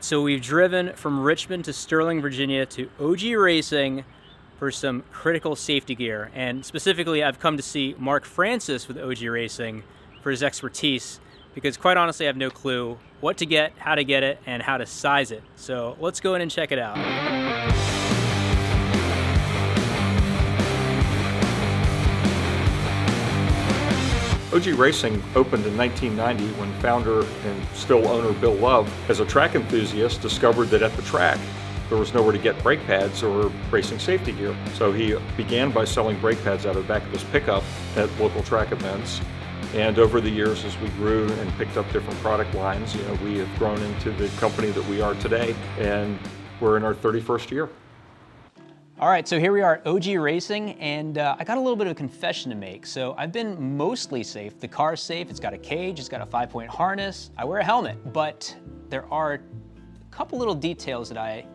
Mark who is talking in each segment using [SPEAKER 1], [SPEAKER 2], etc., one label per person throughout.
[SPEAKER 1] so we've driven from Richmond to Sterling, Virginia to OG Racing for some critical safety gear. And specifically, I've come to see Mark Francis with OG Racing for his expertise, because quite honestly, I have no clue what to get, how to get it, and how to size it. So let's go in and check it out.
[SPEAKER 2] OG Racing opened in 1990 when founder and still owner Bill Love, as a track enthusiast, discovered that at the track there was nowhere to get brake pads or racing safety gear. So he began by selling brake pads out of the back of his pickup at local track events. And over the years, as we grew and picked up different product lines, we have grown into the company that we are today, and we're in our 31st year.
[SPEAKER 1] All right, so here we are at OG Racing, and I got a little bit of a confession to make. So I've been mostly safe. The car's safe, it's got a cage, it's got a 5-point harness. I wear a helmet, but there are a couple little details that I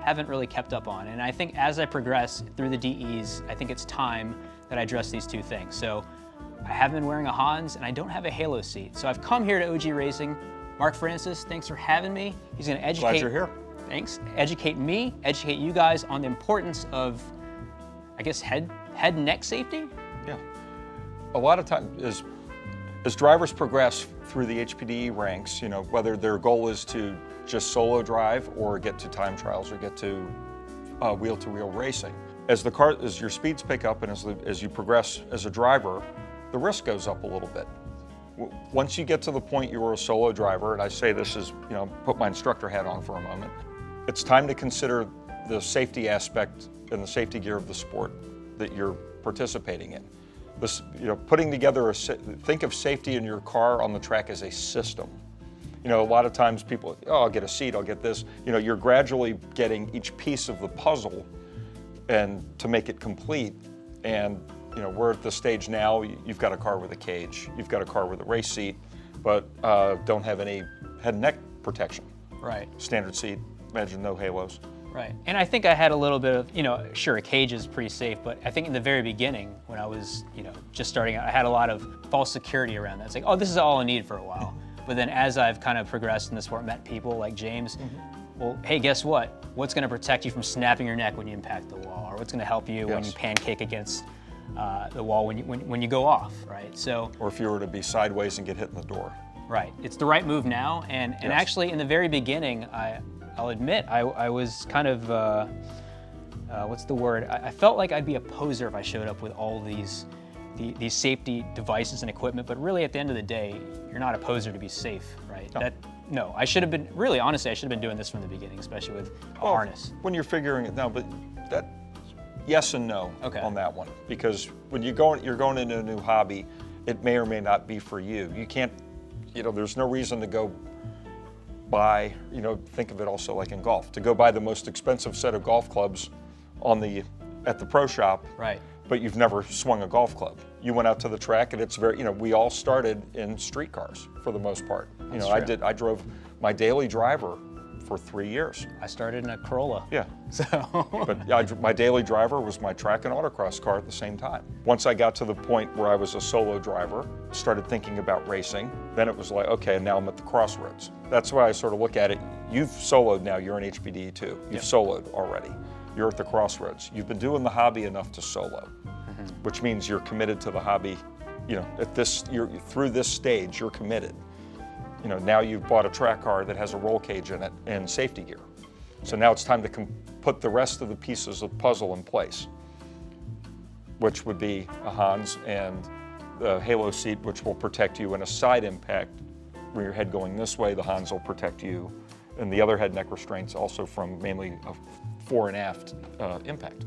[SPEAKER 1] haven't really kept up on. And I think as I progress through the DEs, I think it's time that I address these two things. So I haven't been wearing a Hans, and I don't have a halo seat. So I've come here to OG Racing. Mark Francis, thanks for having me. He's gonna educate.
[SPEAKER 2] Glad you're here.
[SPEAKER 1] Thanks. Educate me, educate you guys on the importance of, I guess, head and neck safety?
[SPEAKER 2] Yeah. A lot of times, as drivers progress through the HPDE ranks, whether their goal is to just solo drive or get to time trials or get to wheel-to-wheel racing, as your speeds pick up and as you progress as a driver, the risk goes up a little bit. Once you get to the point you are a solo driver, and I say this as, put my instructor hat on for a moment, it's time to consider the safety aspect and the safety gear of the sport that you're participating in. This, putting together think of safety in your car on the track as a system. A lot of times people, I'll get a seat, I'll get this. You're gradually getting each piece of the puzzle and to make it complete. And we're at the stage now, you've got a car with a cage, you've got a car with a race seat, but don't have any head and neck protection.
[SPEAKER 1] Right.
[SPEAKER 2] Standard seat, imagine no halos.
[SPEAKER 1] Right. And I think I had a little bit of, sure, a cage is pretty safe, but I think in the very beginning, when I was, just starting out, I had a lot of false security around that. It's like, oh, this is all I need for a while. But then as I've kind of progressed in the sport, met people like James, well, hey, guess what? What's going to protect you from snapping your neck when you impact the wall? Or what's going to help you when you pancake against the wall when you go off, right? So,
[SPEAKER 2] or if you were to be sideways and get hit in the door.
[SPEAKER 1] Right. It's the right move now. And actually, in the very beginning, I'll admit, I was kind of, what's the word? I felt like I'd be a poser if I showed up with all these safety devices and equipment, but really at the end of the day, you're not a poser to be safe, right?
[SPEAKER 2] No.
[SPEAKER 1] I should have been, really, honestly, I should have been doing this from the beginning, especially with a harness.
[SPEAKER 2] When you're figuring it now, but yes and no on that one, because when you're going into a new hobby, it may or may not be for you. You can't, there's no reason to go buy, think of it also like in golf, to go buy the most expensive set of golf clubs at the pro shop,
[SPEAKER 1] right?
[SPEAKER 2] But you've never swung a golf club. You went out to the track, and it's very, we all started in street cars for the most part. I drove my daily driver for 3 years.
[SPEAKER 1] I started in a Corolla.
[SPEAKER 2] Yeah.
[SPEAKER 1] So.
[SPEAKER 2] But my daily driver was my track and autocross car at the same time. Once I got to the point where I was a solo driver, started thinking about racing, then it was like, okay, now I'm at the crossroads. That's why I sort of look at it. You've soloed now, you're an HPDE too. You've soloed already. You're at the crossroads. You've been doing the hobby enough to solo, which means you're committed to the hobby. Through this stage, you're committed. Now you've bought a track car that has a roll cage in it and safety gear. So now it's time to put the rest of the pieces of the puzzle in place, which would be a Hans and the halo seat, which will protect you in a side impact. When your head going this way, the Hans will protect you, and the other head neck restraints also from mainly a fore and aft impact.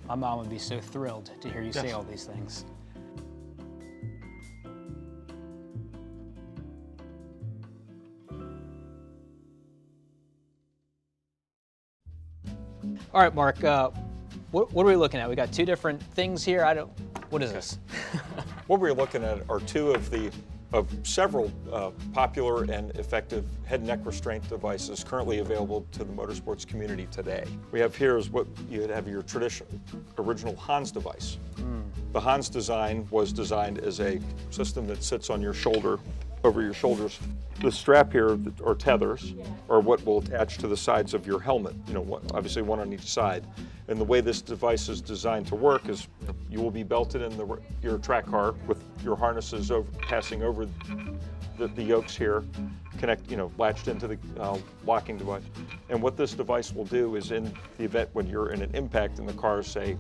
[SPEAKER 1] My mom would be so thrilled to hear you say all these things. All right, Mark, what are we looking at? We got two different things here. What is this?
[SPEAKER 2] What we're looking at are two of several popular and effective head and neck restraint devices currently available to the motorsports community today. We have here is what you'd have your original Hans device. The Hans design was designed as a system that sits on your shoulder over your shoulders. The strap here, or tethers, are what will attach to the sides of your helmet, obviously one on each side. And the way this device is designed to work is you will be belted in your track car with your harnesses passing over the yokes here, latched into the locking device. And what this device will do is, in the event when you're in an impact and the car, say,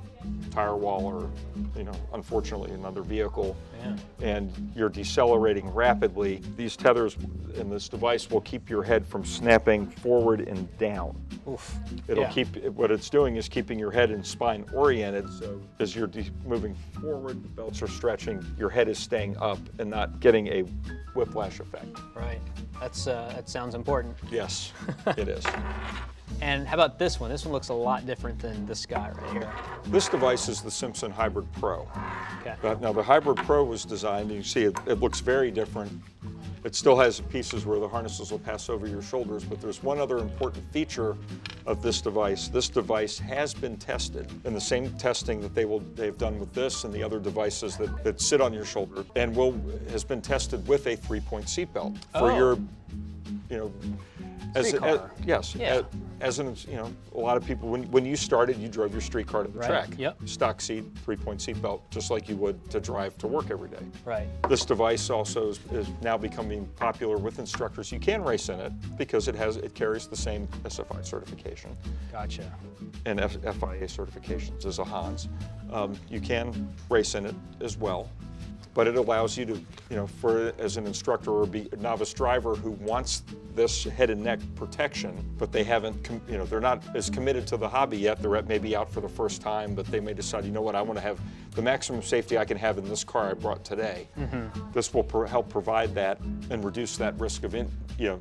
[SPEAKER 2] tire wall or, unfortunately another vehicle, and you're decelerating rapidly, these tethers in this device will keep your head from snapping forward and down.
[SPEAKER 1] Oof.
[SPEAKER 2] It'll what it's doing is keeping your head and spine oriented, so as you're moving forward, the belts are stretching, your head is staying up and not getting a whiplash effect.
[SPEAKER 1] Right. That sounds important.
[SPEAKER 2] Yes, it is.
[SPEAKER 1] And how about this one? This one looks a lot different than this guy right here.
[SPEAKER 2] This device is the Simpson Hybrid Pro.
[SPEAKER 1] Okay.
[SPEAKER 2] Now the Hybrid Pro was designed, you see it looks very different. It still has pieces where the harnesses will pass over your shoulders, but there's one other important feature of this device. This device has been tested in the same testing that they've done with this and the other devices that sit on your shoulder, and has been tested with a 3-point seatbelt for your, yes.
[SPEAKER 1] Yeah.
[SPEAKER 2] As in, a lot of people, when you started, you drove your street car to the track.
[SPEAKER 1] Yep.
[SPEAKER 2] Stock seat, 3-point seatbelt, just like you would to drive to work every day.
[SPEAKER 1] Right.
[SPEAKER 2] This device also is now becoming popular with instructors. You can race in it because it carries the same SFI certification.
[SPEAKER 1] Gotcha.
[SPEAKER 2] And FIA certifications as a Hans. You can race in it as well. But it allows you to, as an instructor or a novice driver who wants this head and neck protection, but they haven't, they're not as committed to the hobby yet. They're maybe out for the first time, but they may decide, I want to have the maximum safety I can have in this car I brought today. Mm-hmm. This will help provide that and reduce that risk of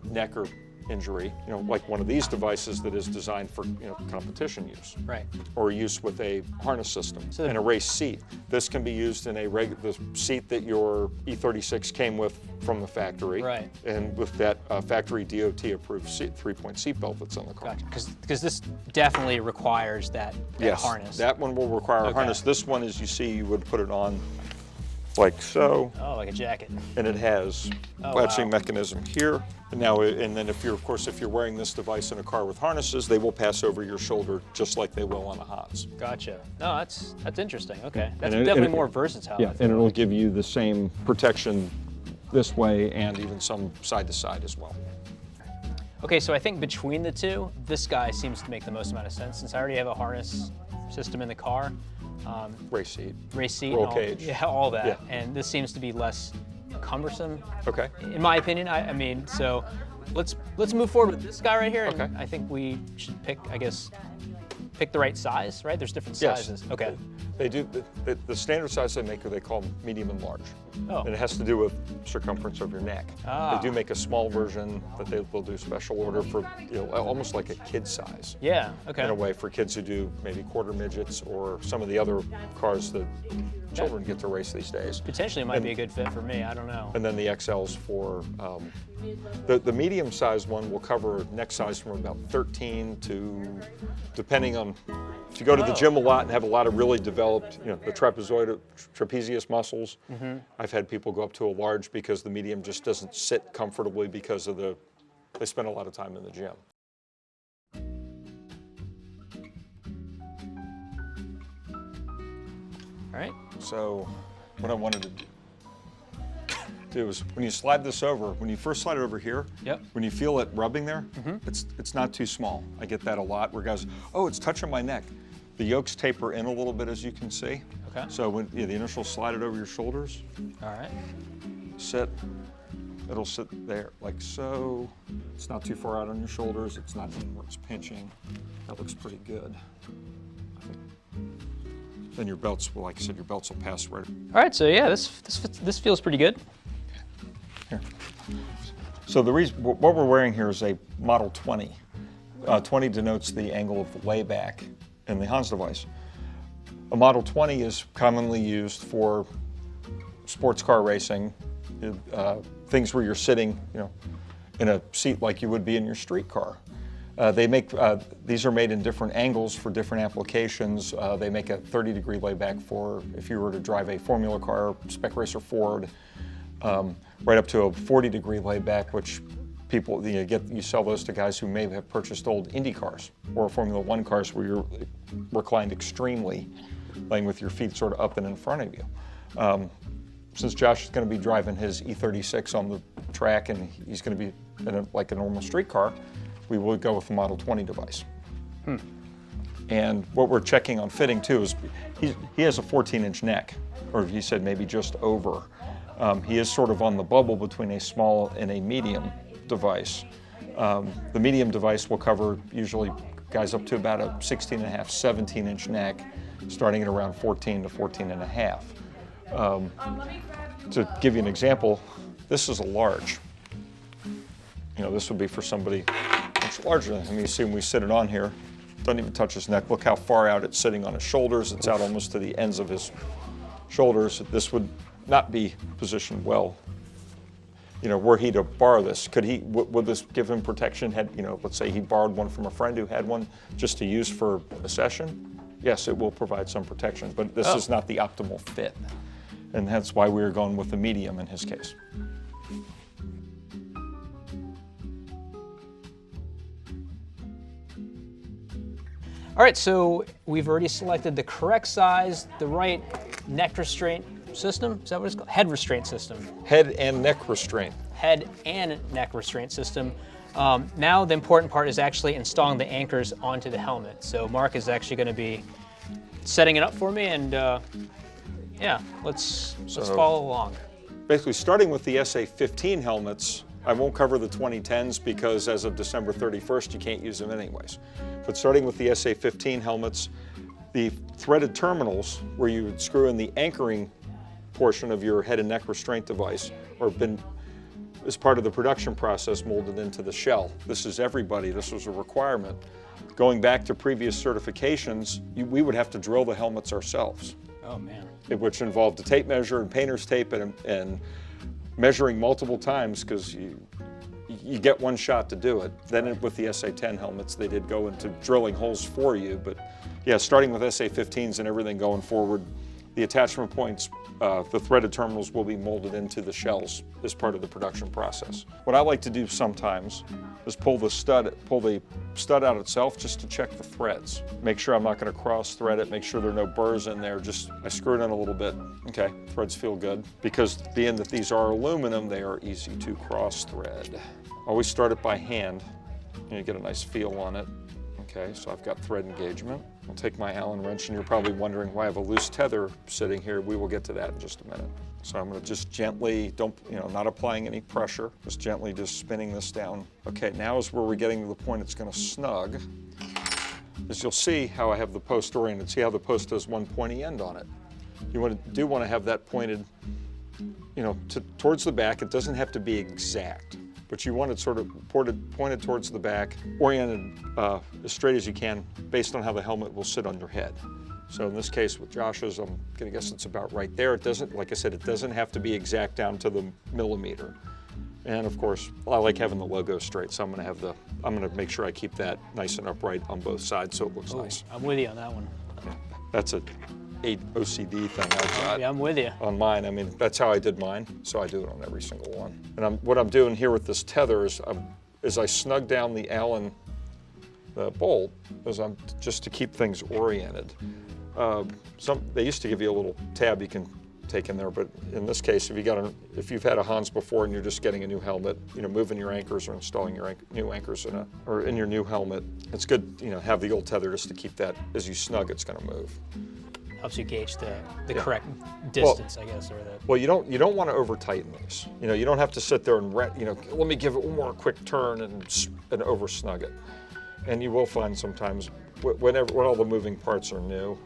[SPEAKER 2] neck or injury, like one of these devices that is designed for competition use,
[SPEAKER 1] right,
[SPEAKER 2] or use with a harness system and a race seat. This can be used in the seat that your E36 came with from the factory,
[SPEAKER 1] right,
[SPEAKER 2] and with that factory DOT approved 3-point seatbelt that's on the car.
[SPEAKER 1] Gotcha. Because this definitely requires that
[SPEAKER 2] yes,
[SPEAKER 1] harness.
[SPEAKER 2] That one will require a harness. This one, as you see, you would put it on like so.
[SPEAKER 1] Oh, like a jacket.
[SPEAKER 2] And it has latching mechanism here. And then if you're wearing this device in a car with harnesses, they will pass over your shoulder just like they will on a Hans.
[SPEAKER 1] Gotcha. No, that's interesting. Okay, that's definitely more versatile.
[SPEAKER 2] Yeah, and it'll give you the same protection this way and even some side to side as well.
[SPEAKER 1] Okay, so I think between the two, this guy seems to make the most amount of sense since I already have a harness system in the car.
[SPEAKER 2] Race seat,
[SPEAKER 1] roll
[SPEAKER 2] cage.
[SPEAKER 1] Yeah, all that.
[SPEAKER 2] Yeah.
[SPEAKER 1] And this seems to be less cumbersome.
[SPEAKER 2] Okay.
[SPEAKER 1] In my opinion, I mean, so let's move forward with this guy right here. And
[SPEAKER 2] okay.
[SPEAKER 1] I think we should pick the right size, right? There's different sizes.
[SPEAKER 2] Yes.
[SPEAKER 1] Okay.
[SPEAKER 2] They do the standard size they make, they call medium and large.
[SPEAKER 1] Oh.
[SPEAKER 2] And it has to do with circumference of your neck.
[SPEAKER 1] Ah.
[SPEAKER 2] They do make a small version that they'll do special order for, almost like a kid size.
[SPEAKER 1] Yeah. Okay.
[SPEAKER 2] In a way, for kids who do maybe quarter midgets or some of the other cars that children get to race these days.
[SPEAKER 1] Potentially, it might be a good fit for me. I don't know.
[SPEAKER 2] And then the XLs for the medium size one will cover neck size from about 13 to, depending on, if you go to the gym a lot and have a lot of really developed, the trapezius muscles. Mm-hmm. I've had people go up to a large because the medium just doesn't sit comfortably because of they spend a lot of time in the gym.
[SPEAKER 1] All right.
[SPEAKER 2] So what I wanted to do is when you slide this over, when you first slide it over here,
[SPEAKER 1] yep,
[SPEAKER 2] when you feel it rubbing there, it's not too small. I get that a lot where guys, it's touching my neck. The yokes taper in a little bit, as you can see.
[SPEAKER 1] Okay.
[SPEAKER 2] So when the initial slide it over your shoulders,
[SPEAKER 1] all right,
[SPEAKER 2] it'll sit there like so. It's not too far out on your shoulders. It's not where it's pinching. That looks pretty good. Then your belts will, like I said, your belts will pass right.
[SPEAKER 1] All right, so yeah, this feels pretty good.
[SPEAKER 2] Here. So what we're wearing here is a Model 20. 20 denotes the angle of the layback in the Hans device. A Model 20 is commonly used for sports car racing, things where you're sitting, in a seat like you would be in your street car. These are made in different angles for different applications. They make a 30-degree layback for if you were to drive a Formula car, Spec Racer Ford. right up to a 40-degree layback, which people, you sell those to guys who may have purchased old Indy cars or Formula One cars where you're reclined extremely, laying with your feet sort of up and in front of you. Since Josh is going to be driving his E36 on the track and he's going to be in like a normal street car, we will go with the Model 20 device. And what we're checking on fitting too is he has a 14-inch neck, or he said maybe just over. He is sort of on the bubble between a small and a medium device. The medium device will cover usually guys up to about a 16.5, 17-inch neck, starting at around 14 to 14.5. To give you an example, this is a large. This would be for somebody much larger than him. You see when we sit it on here, doesn't even touch his neck. Look how far out it's sitting on his shoulders. It's out almost to the ends of his shoulders. This would not be positioned well. Were he to borrow this, would this give him protection? Let's say he borrowed one from a friend who had one just to use for a session. Yes, it will provide some protection, but this is not the optimal fit. And that's why we were going with the medium in his case.
[SPEAKER 1] All right, so we've already selected the correct size, the right neck restraint system. Is that what it's called? Head restraint system.
[SPEAKER 2] Head and neck restraint.
[SPEAKER 1] Head and neck restraint system. Now the important part is actually installing the anchors onto the helmet. So Mark is actually going to be setting it up for me, and yeah, let's follow along.
[SPEAKER 2] Basically, starting with the SA-15 helmets, I won't cover the 2010s because as of December 31st, you can't use them anyways. But starting with the SA-15 helmets, the threaded terminals where you would screw in the anchoring portion of your head and neck restraint device or been, as part of the production process, molded into the shell. This is everybody, this was a requirement. Going back to previous certifications, we would have to drill the helmets ourselves.
[SPEAKER 1] Oh man.
[SPEAKER 2] Which involved a tape measure and painter's tape and measuring multiple times because you get one shot to do it. Then with the SA-10 helmets, they did go into drilling holes for you. But yeah, starting with SA-15s and everything going forward, the attachment points, the threaded terminals will be molded into the shells as part of the production process. What I like to do sometimes is pull the stud out itself just to check the threads. Make sure I'm not going to cross thread it, make sure there are no burrs in there. I screw it in a little bit. Okay, threads feel good. Because being that these are aluminum, they are easy to cross thread. Always start it by hand. You get a nice feel on it. Okay, so I've got thread engagement. I'll take my Allen wrench, and you're probably wondering why I have a loose tether sitting here. We will get to that in just a minute. So I'm going to just gently, not applying any pressure, just gently spinning this down. Okay, now is where we're getting to the point it's going to snug. As you'll see how I have the post oriented. See how the post has one pointy end on it. You do want to have that pointed, towards the back. It doesn't have to be exact, but you want it sort of pointed towards the back, oriented as straight as you can based on how the helmet will sit on your head. So in this case with Josh's, I'm gonna guess it's about right there. It doesn't, like I said, it doesn't have to be exact down to the millimeter. And of course, I like having the logo straight, so I'm gonna make sure I keep that nice and upright on both sides so it looks nice.
[SPEAKER 1] I'm with you on that one.
[SPEAKER 2] Yeah, that's a OCD thing I've got.
[SPEAKER 1] Yeah, I'm with you.
[SPEAKER 2] On mine, I mean, that's how I did mine, so I do it on every single one. And what I'm doing here with this tether is I snug down the Allen bolt, just to keep things oriented. They used to give you a little tab you can take in there, but in this case, if you've had a Hans before and you're just getting a new helmet, moving your anchors or installing your new anchors in your new helmet, it's good, have the old tether just to keep that as you snug, it's going to move.
[SPEAKER 1] Helps you gauge the correct distance, I guess, or the.
[SPEAKER 2] Well, you don't want to over tighten these. You don't have to sit there and let me give it one more quick turn and over snug it. And you will find sometimes when all the moving parts are new,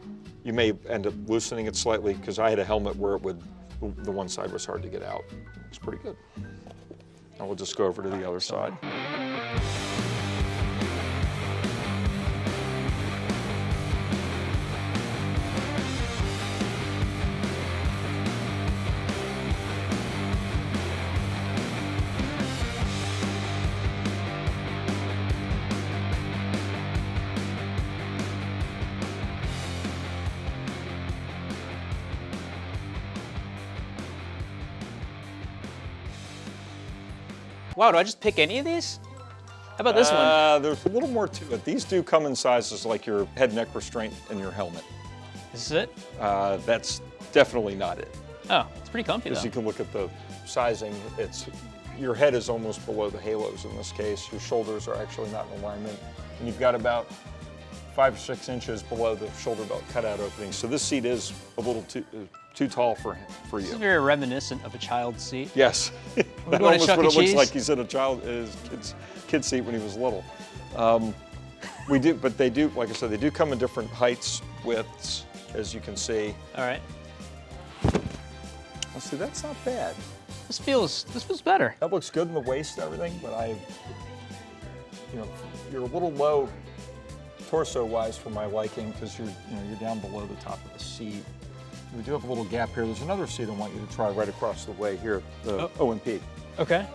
[SPEAKER 2] you may end up loosening it slightly because I had a helmet where the one side was hard to get out. It's pretty good. Now we'll just go over to the other side.
[SPEAKER 1] Wow, do I just pick any of these? How about this one?
[SPEAKER 2] There's a little more to it. These do come in sizes like your head neck restraint and your helmet.
[SPEAKER 1] This is it?
[SPEAKER 2] That's definitely not it.
[SPEAKER 1] Oh, it's pretty comfy though.
[SPEAKER 2] As you can look at the sizing, your head is almost below the halos in this case. Your shoulders are actually not in alignment. And you've got about 5 or 6 inches below the shoulder belt cutout opening. So this seat is a little too tall for you.
[SPEAKER 1] This is very reminiscent of a child's seat.
[SPEAKER 2] Yes.
[SPEAKER 1] We're going to Chuck E.
[SPEAKER 2] It looks
[SPEAKER 1] Cheese.
[SPEAKER 2] like he's in his kid's seat when he was little. We do, but they do, like I said, they do come in different heights, widths, as you can see.
[SPEAKER 1] All right.
[SPEAKER 2] Let's see, that's not bad.
[SPEAKER 1] This feels better.
[SPEAKER 2] That looks good in the waist and everything, but you're a little low torso-wise for my liking because you're down below the top of the seat. We do have a little gap here. There's another seat I want you to try right across the way here, the O&P.
[SPEAKER 1] Okay.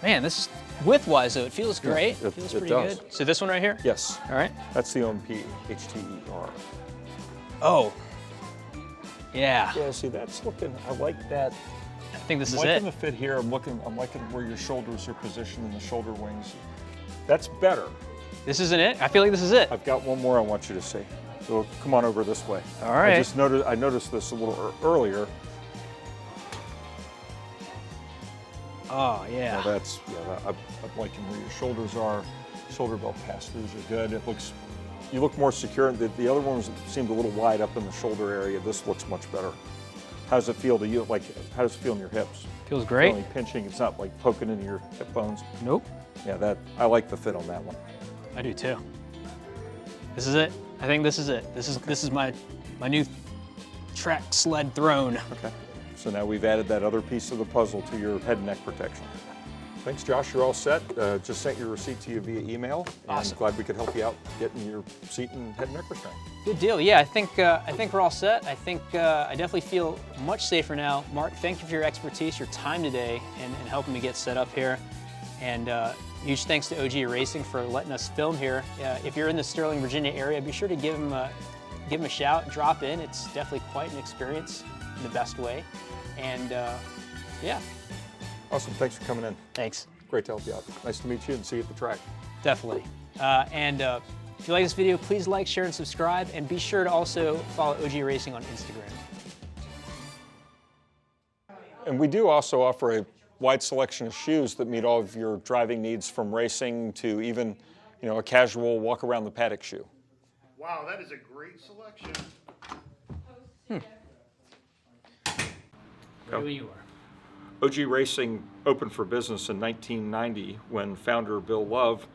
[SPEAKER 1] Man, this width-wise though, it feels great.
[SPEAKER 2] Yeah,
[SPEAKER 1] it feels
[SPEAKER 2] it
[SPEAKER 1] pretty
[SPEAKER 2] does.
[SPEAKER 1] good. So this one right here?
[SPEAKER 2] Yes.
[SPEAKER 1] All right.
[SPEAKER 2] That's the O&P HTER.
[SPEAKER 1] Oh. Yeah.
[SPEAKER 2] Yeah, see, that's looking, I like that.
[SPEAKER 1] I think this is
[SPEAKER 2] I'm liking
[SPEAKER 1] it.
[SPEAKER 2] the fit here. I'm liking where your shoulders are positioned and the shoulder wings. That's better.
[SPEAKER 1] This isn't it? I feel like this is it.
[SPEAKER 2] I've got one more I want you to see. So come on over this way.
[SPEAKER 1] All right.
[SPEAKER 2] I noticed this a little earlier.
[SPEAKER 1] Oh, yeah.
[SPEAKER 2] Now I'm liking where your shoulders are. Shoulder belt pass-throughs are good. You look more secure. The other ones seemed a little wide up in the shoulder area. This looks much better. How does it feel to you? How does it feel in your hips?
[SPEAKER 1] Feels great.
[SPEAKER 2] It's only pinching. It's not like poking into your hip bones.
[SPEAKER 1] Nope.
[SPEAKER 2] Yeah, I like the fit on that one.
[SPEAKER 1] I do too. This is it. I think this is it. This is my new track sled throne.
[SPEAKER 2] Okay. So now we've added that other piece of the puzzle to your head and neck protection. Thanks, Josh. You're all set. Just sent your receipt to you via email.
[SPEAKER 1] Awesome.
[SPEAKER 2] And glad we could help you out getting your seat and head and neck restraint.
[SPEAKER 1] Good deal. Yeah, I think we're all set. I think I definitely feel much safer now. Mark, thank you for your expertise, your time today, and helping me get set up here. And huge thanks to OG Racing for letting us film here. If you're in the Sterling, Virginia area, be sure to give them a shout, drop in. It's definitely quite an experience in the best way. And yeah.
[SPEAKER 2] Awesome. Thanks for coming in.
[SPEAKER 1] Thanks.
[SPEAKER 2] Great to help you out. Nice to meet you and see you at the track.
[SPEAKER 1] Definitely. If you like this video, please like, share, and subscribe. And be sure to also follow OG Racing on Instagram.
[SPEAKER 2] And we do also offer a wide selection of shoes that meet all of your driving needs, from racing to even, a casual walk around the paddock shoe.
[SPEAKER 3] Wow, that is a great selection.
[SPEAKER 1] Ready when you are.
[SPEAKER 2] OG Racing opened for business in 1990 when founder Bill Love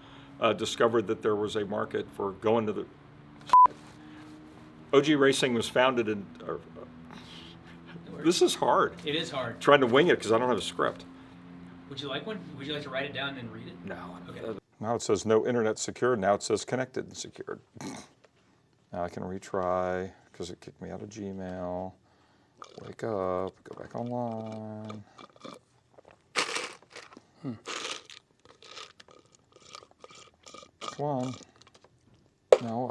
[SPEAKER 2] discovered that there was a market for going to the... OG Racing was founded in... This is hard.
[SPEAKER 1] It is hard.
[SPEAKER 2] Trying to wing it because I don't have a script.
[SPEAKER 1] Would you like one? Would you like to write it down and read it?
[SPEAKER 2] No.
[SPEAKER 1] Okay.
[SPEAKER 2] Now it says no internet secured. Now it says connected and secured. Now I can retry because it kicked me out of Gmail. Wake up, go back online. Come on. Now